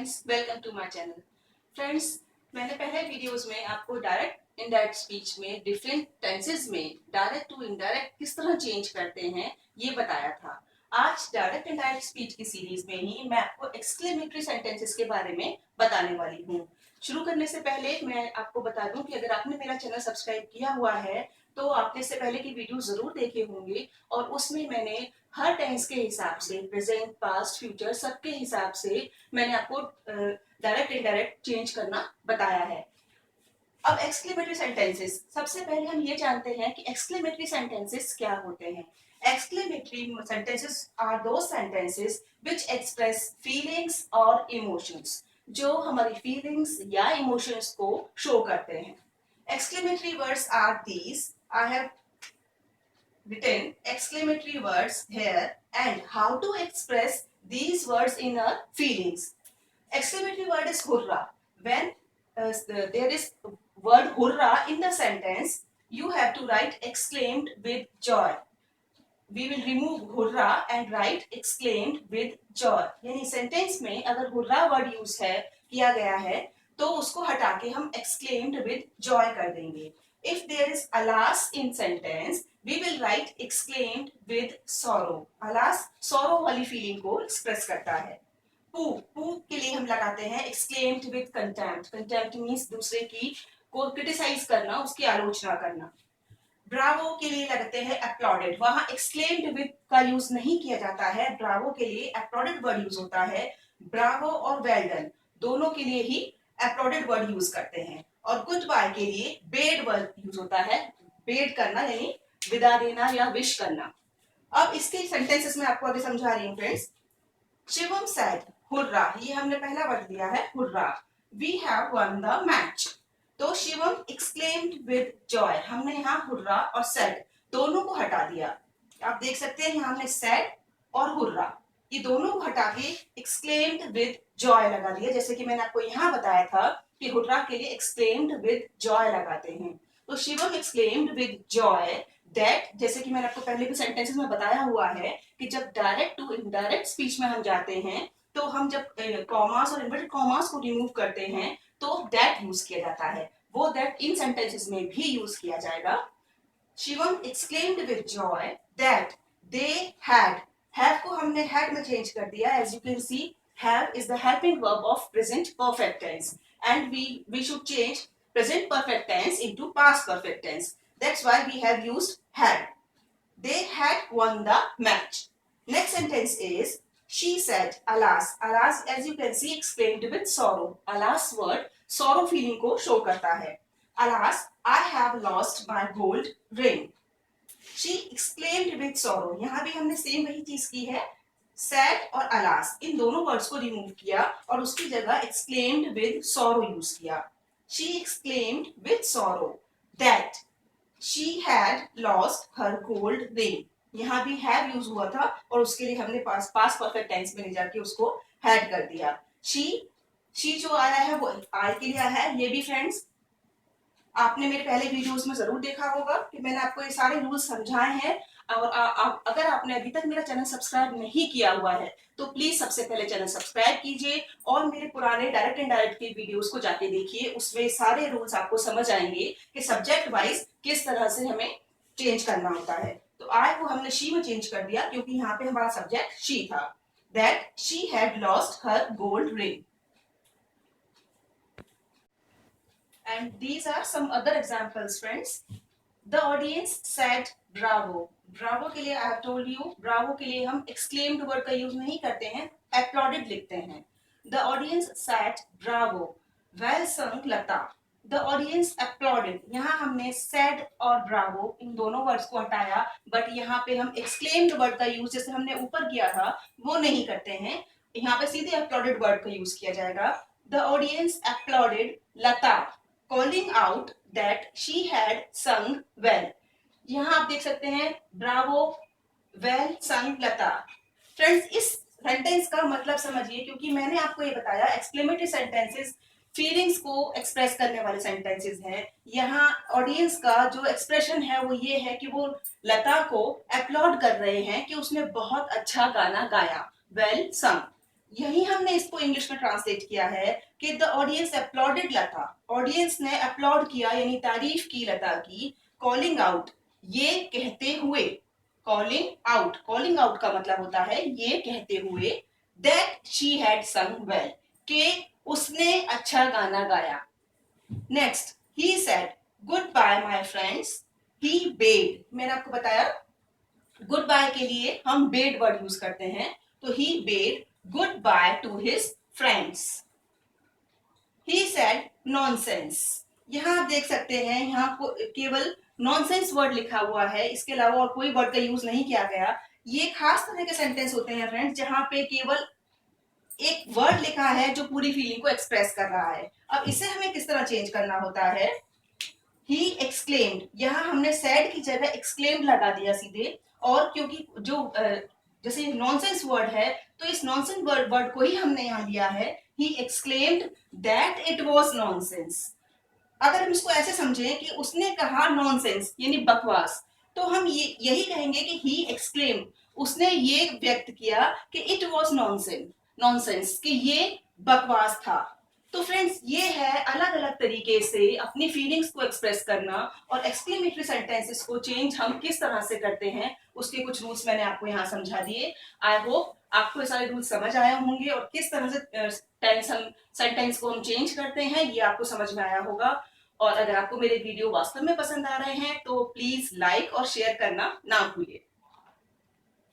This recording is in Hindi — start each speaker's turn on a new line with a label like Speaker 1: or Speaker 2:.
Speaker 1: Friends, welcome to my channel. Friends, मैंने पहले वीडियोस में आपको डायरेक्ट इनडायरेक्ट स्पीच में डिफरेंट टेंसेस में डायरेक्ट टू इनडायरेक्ट किस तरह चेंज करते हैं ये बताया था। आज डायरेक्ट इनडायरेक्ट स्पीच की सीरीज में ही मैं आपको एक्सक्लेमेटरी सेंटेंसेस के बारे में बताने वाली हूँ। शुरू करने से पहले मैं आपको बता दूं कि अगर आपने मेरा चैनल सब्सक्राइब किया हुआ है तो आपने इससे पहले की वीडियो जरूर देखे होंगे और उसमें मैंने हर टेंस के हिसाब से प्रेजेंट, पास्ट, फ्यूचर सबके हिसाब से मैंने आपको डायरेक्ट इनडायरेक्ट चेंज करना बताया है। अब एक्सक्लेमेटरी सेंटेंसेस, सबसे पहले हम ये जानते हैं कि एक्सक्लेमेटरी सेंटेंसेस क्या होते हैं। एक्सक्लेमेटरी सेंटेंसेस आर दो सेंटेंसेस व्हिच एक्सप्रेस फीलिंग्स और इमोशंस, जो हमारी फीलिंग्स या इमोशंस को शो करते हैं। Exclamatory words are these. I have written exclamatory words here and how to express these words in our feelings. Exclamatory word is hurrah. When there is word hurrah in the sentence, you have to write exclaimed with joy. We will remove hurrah and write exclaimed with joy. यानी सेंटेंस में अगर hurrah वर्ड यूज है किया गया है तो उसको हटा के हम exclaimed with joy कर देंगे. If there is alas in sentence, we will write exclaimed with sorrow. alas sorrow वाली फीलिंग को एक्सप्रेस करता है. पू के लिए हम लगाते हैं exclaimed with contempt. contempt means दूसरे की को क्रिटिसाइज करना, उसकी आलोचना करना. ब्रावो के लिए लगते हैं applauded. वहां exclaimed with का यूज नहीं किया जाता है. ब्रावो के लिए applauded वर्ड यूज होता है. ब्रावो और वेल डन दोनों के लिए ही applauded वर्ड यूज करते हैं. और गुड बाय के लिए बेड वर्ड यूज होता है. बेड करना यानी विदा देना या विश करना. अब इसके सेंटेंसेस में आपको अभी समझा रही हूँ फ्रेंड्स. शिवम said हुर्रा, ये हमने पहला वर्ड दिया है hurrah. We have won the match. तो शिवम exclaimed with joy. हमने यहाँ हुर्रा और said दोनों को हटा दिया. आप देख सकते हैं यहाँ हमने said और हुर्रा ये दोनों को हटा के exclaimed with joy लगा दिया. जैसे कि मैंने आपको यहाँ बताया था कि हुर्रा के लिए exclaimed with joy लगाते हैं. तो Shivam exclaimed with joy that, जैसे कि मैंने आपको पहले भी सेंटेंसेस में बताया हुआ है कि जब डायरेक्ट टू इनडायरेक्ट स्पीच में हम जाते हैं तो हम जब कॉमास और इन्वर्टेड कॉमास को रिमूव करते हैं तो दैट यूज किया जाता है. वो दैट इन सेंटेंसेस में भी यूज किया जाएगा. Shivam exclaimed with joy that they had. have को हमने had में चेंज कर दिया. as you can see, have is the helping verb of present perfect tense and we should change present perfect tense into past perfect tense. That's why we have used had. They had won the match. Next sentence is she said alas. alas as you can see exclaimed with sorrow. alas word sorrow feeling को show करता है. alas I have lost my gold ring. she exclaimed with sorrow. यहाँ भी हमने सेम वही चीज की है. sad और alas इन दोनों वर्ड्स को रिमूव किया और उसकी जगह exclaimed with sorrow यूज किया. she exclaimed with sorrow that she had lost her gold ring. यहाँ भी have यूज हुआ था और उसके लिए हमने पास परफेक्ट टेंस में ले जाके उसको had कर दिया. she जो आया है वो I के लिए आया है. ये भी फ्रेंड्स आपने मेरे पहले वीडियोस में जरूर देखा होगा कि मैंने आपको ये सारे रूल्स समझाए हैं. और अगर आपने अभी तक मेरा चैनल सब्सक्राइब नहीं किया हुआ है तो प्लीज सबसे पहले चैनल सब्सक्राइब कीजिए और मेरे पुराने डायरेक्ट इनडायरेक्ट के वीडियोस को जाके देखिए. उसमें सारे रूल्स आपको समझ आएंगे कि सब्जेक्ट वाइज किस तरह से हमें चेंज करना होता है. तो आई को हमने शी में चेंज कर दिया क्योंकि यहाँ पे हमारा सब्जेक्ट शी था. That she had lost her gold ring. And these are some other examples, friends. The audience said bravo. Bravo के लिए I have told you, bravo के लिए हम exclaimed word का यूज नहीं करते हैं, applauded लिखते हैं. The audience said bravo. Well sung Lata. The audience applauded. यहाँ हमने said और bravo इन दोनों वर्ड्स को हटाया, बट यहाँ पे हम exclaimed word का यूज जैसे हमने ऊपर किया था वो नहीं करते हैं. यहाँ पे सीधे applauded word का यूज किया जाएगा. The audience applauded Lata, calling out that she had sung well. यहाँ आप देख सकते हैं ब्रावो, वेल संग लता. फ्रेंड्स इस सेंटेंस का मतलब समझिए क्योंकि मैंने आपको ये बताया एक्सक्लेमेटरी सेंटेंसेस फीलिंग्स को एक्सप्रेस करने वाले सेंटेंसेस हैं. यहाँ ऑडियंस का जो एक्सप्रेशन है वो ये है कि वो लता को अपलॉड कर रहे हैं कि उसने बहुत अच्छा गाना गाया. वेल संग. यही हमने इसको इंग्लिश में ट्रांसलेट किया है कि the audience uploaded Lata, audience ने अपलॉड किया यानी तारीफ की लता की, कॉलिंग आउट, ये कहते हुए, कॉलिंग आउट, कॉलिंग आउट का मतलब होता है ये कहते हुए, that she had sung well, कि उसने अच्छा गाना गाया। Next, he said good bye my friends, he bade, मैंने आपको बताया गुड बाय के लिए हम बेड वर्ड यूज करते हैं, तो he bade goodbye to his friends. He said nonsense, यहां आप देख सकते हैं यहां केवल नॉनसेंस वर्ड लिखा हुआ है, इसके अलावा और कोई वर्ड का यूज नहीं किया गया। ये खास तरह के सेंटेंस होते हैं फ्रेंड्स जहां पे केवल एक वर्ड लिखा है जो पूरी फीलिंग को एक्सप्रेस कर रहा है। अब इसे हमें किस तरह चेंज करना होता है, ही एक्सक्लेम्ड, यहाँ हमने सैड की जगह एक्सक्लेम्ड लगा दिया सीधे, और क्योंकि जो जैसे नॉनसेंस वर्ड है तो इस नॉनसेंस वर्ड को ही हमने यहाँ लिया है, he exclaimed that it was nonsense. अगर हम इसको ऐसे समझें कि उसने कहा नॉनसेंस यानी बकवास, तो हम यही कहेंगे कि ही एक्सक्लेम, उसने ये व्यक्त किया कि इट वाज नॉनसेंस, नॉनसेंस कि ये बकवास था। तो फ्रेंड्स ये है अलग अलग तरीके से अपनी फीलिंग्स को एक्सप्रेस करना, और एक्सक्लेमेटरी सेंटेंसेस को चेंज हम किस तरह से करते हैं उसके कुछ रूल्स मैंने आपको यहाँ समझा दिए। आई होप आपको ये सारे रूल्स समझ आए होंगे और किस तरह से टेंस हम सेंटेंस को हम चेंज करते हैं ये आपको समझ में आया होगा। और अगर आपको मेरे वीडियो वास्तव में पसंद आ रहे हैं तो प्लीज लाइक और शेयर करना ना भूलिए।